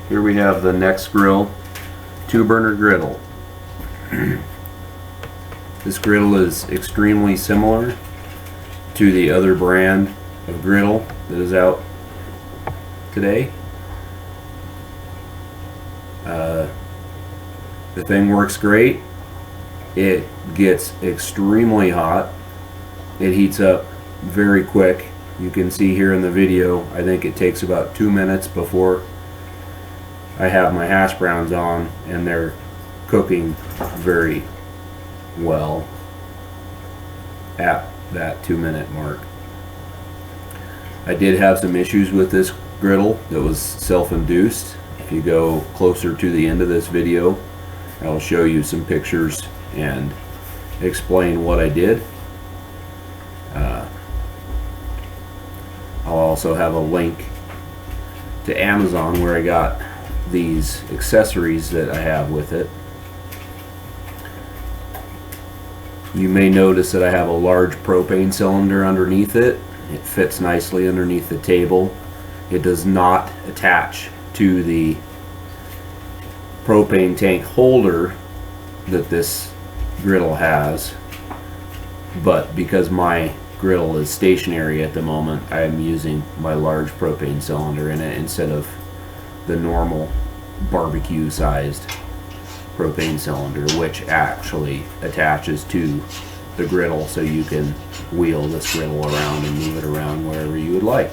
Here we have the Nexgrill 2-burner griddle. This griddle is extremely similar to the other brand of griddle that is out today. The thing works great. It gets extremely hot. It heats up very quick. You can see here in the video, I think it takes about 2 minutes before I have my hash browns on, and they're cooking very well at that 2-minute mark. I did have some issues with this griddle that was self-induced. If you go closer to the end of this video, I'll show you some pictures and explain what I did. I'll also have a link to Amazon where I got these accessories that I have with it. You may notice that I have a large propane cylinder underneath it. It fits nicely underneath the table. It does not attach to the propane tank holder that this griddle has, but because my griddle is stationary at the moment, I am using my large propane cylinder in it instead of the normal barbecue sized propane cylinder, which actually attaches to the griddle, so you can wheel this griddle around and move it around wherever you would like.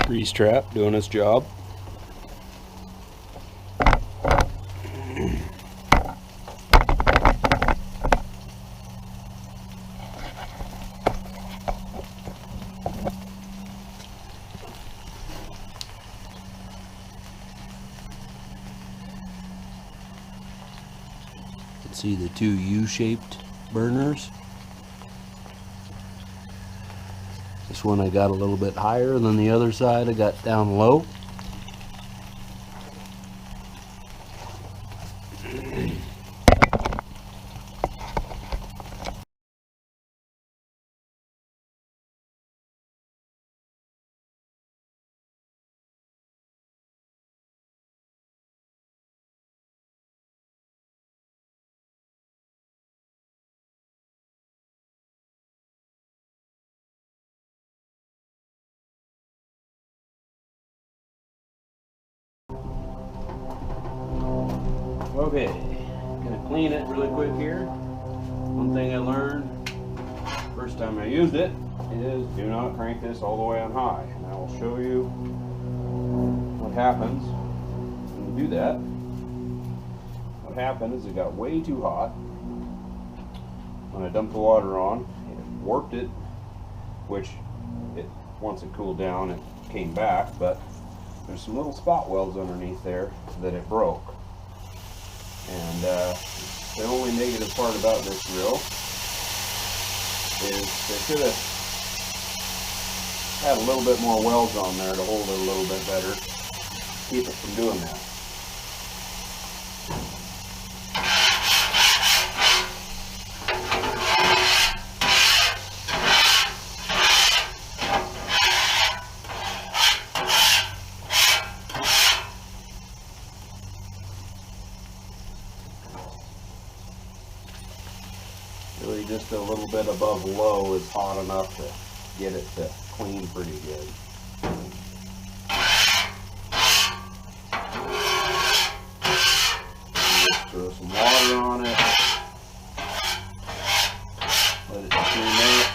Grease trap doing its job. You can see the two U-shaped burners. This one I got a little bit higher than the other side I got down low. Okay, gonna clean it really quick here. One thing I learned first time I used it is do not crank this all the way on high, and I will show you what happens when you do that. What happened is it got way too hot. When I dumped the water on, it warped it, which once it cooled down it came back, but there's some little spot welds underneath there that it broke. And the only negative part about this grill is they should have had a little bit more welds on there to hold it a little bit better, keep it from doing that. Really just a little bit above low is hot enough to get it to clean pretty good. Just throw some water on it. Let it steam up.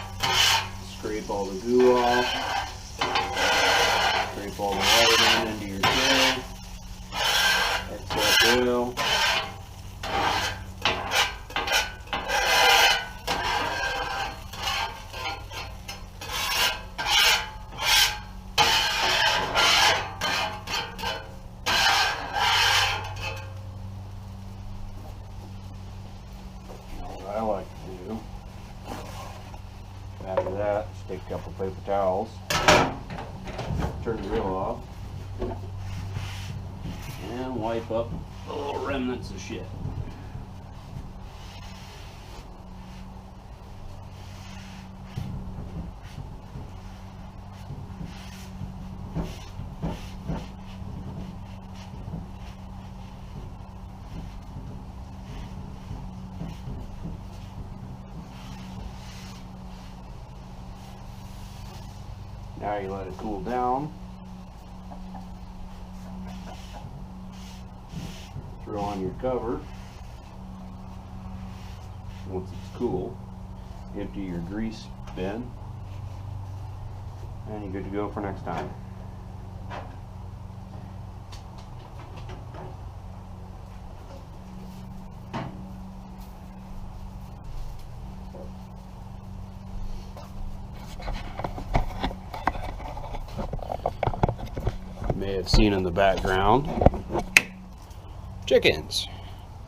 Scrape all the goo off. Scrape all the water down into your grill. Excess oil. I like to do after that, just take a couple paper towels, turn the grill off, and wipe up the little remnants of shit. Now you let it cool down. Throw on your cover. Once it's cool, empty your grease bin, and you're good to go for next time. May have seen in the background chickens.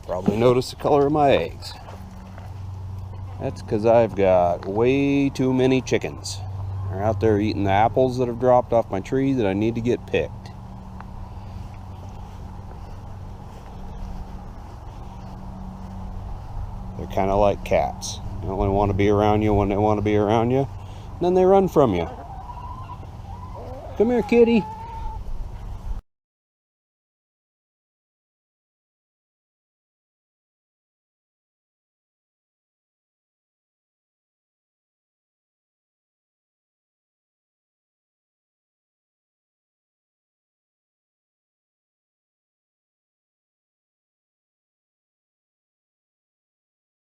Probably noticed the color of my eggs. That's because I've got way too many chickens. They're out there eating the apples that have dropped off my tree that I need to get picked. They're kind of like cats. They only want to be around you when they want to be around you, and then they run from you. Come here, kitty.